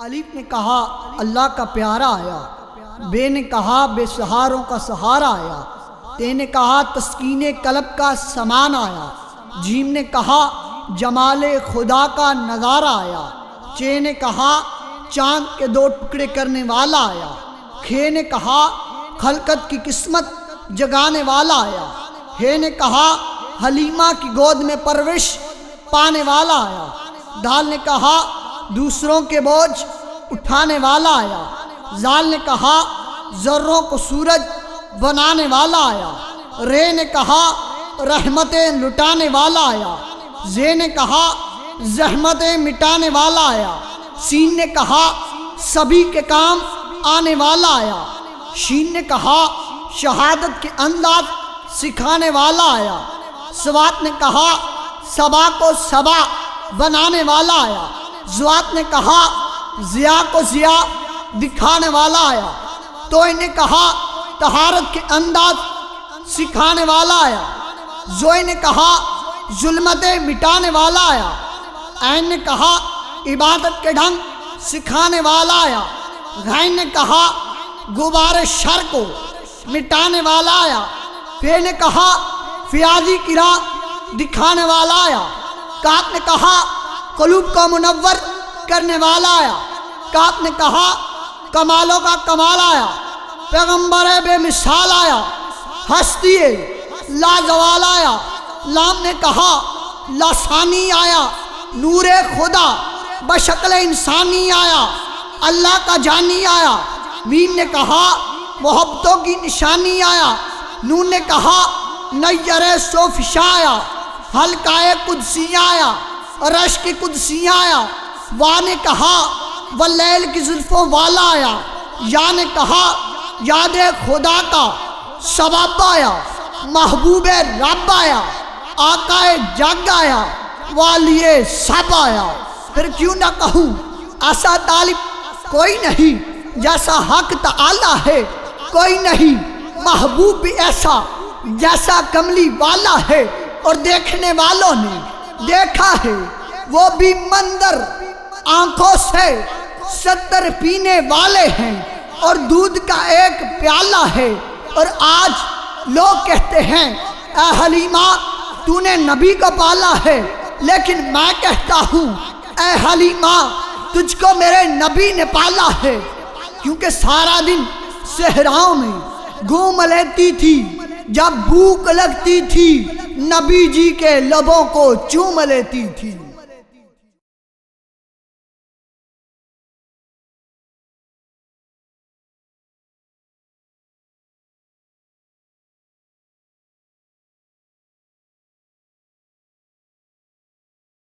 الف نے کہا اللہ کا پیارا آیا، بے نے کہا بے سہاروں کا سہارا آیا، تے نے کہا تسکین قلب کا سامان آیا، جیم نے کہا جمال خدا کا نظارہ آیا، چے نے کہا چاند کے دو ٹکڑے کرنے والا آیا، کھے نے کہا خلقت کی قسمت جگانے والا آیا، ہے نے کہا حلیمہ کی گود میں پرورش پانے والا آیا، دال نے کہا دوسروں کے بوجھ اٹھانے والا آیا، زال نے کہا ذروں کو سورج بنانے والا آیا، رے نے کہا رحمتیں لٹانے والا آیا، زے نے کہا زحمتیں مٹانے والا آیا، سین نے کہا سبھی کے کام آنے والا آیا، شین نے کہا شہادت کے انداز سکھانے والا آیا، سوات نے کہا صبا کو صبا بنانے والا آیا، زوات نے کہا ضیاء کو ضیاء دکھانے والا آیا، توئی نے کہا طہارت کے انداز سکھانے والا آیا، زوئی نے کہا ظلمتیں مٹانے والا آیا، عین نے کہا عبادت کے ڈھنگ سکھانے والا آیا، غین نے کہا غبار شر کو مٹانے والا آیا، فے نے کہا فیاضی کی راہ دکھانے والا آیا، کاف نے کہا قلوب کو منور کرنے والا آیا، کاف نے کہا کمالوں کا کمال آیا، پیغمبر بے مثال آیا، ہستی لازوال آیا، لام نے کہا لاسانی آیا، نور خدا بشکل انسانی آیا، اللہ کا جانی آیا، میم نے کہا محبتوں کی نشانی آیا، نون نے کہا نیر صوفشا آیا، حلقہ قدسی آیا، رش کی قدسی آیا، وا نے کہا واللیل کی زلفوں والا آیا، یا نے کہا یاد خدا کا سبب آیا، محبوب رب آیا، آقا جگ آیا، والی سب آیا۔ پھر کیوں نہ کہوں ایسا طالب کوئی نہیں جیسا حق تعالی ہے، کوئی نہیں محبوب بھی ایسا جیسا کملی والا ہے، اور دیکھنے والوں نے دیکھا ہے وہ بھی منظر آنکھوں سے 70 پینے والے ہیں، اور دودھ کا ایک پیالہ ہے، اور آج لوگ کہتے ہیں اے حلیمہ تو نے نبی کو پالا ہے، لیکن میں کہتا ہوں اے حلیمہ تجھ کو میرے نبی نے پالا ہے، کیونکہ سارا دن صحراؤں میں گھوم لیتی تھی، جب بھوک لگتی تھی نبی جی کے لبوں کو چوم لیتی تھی۔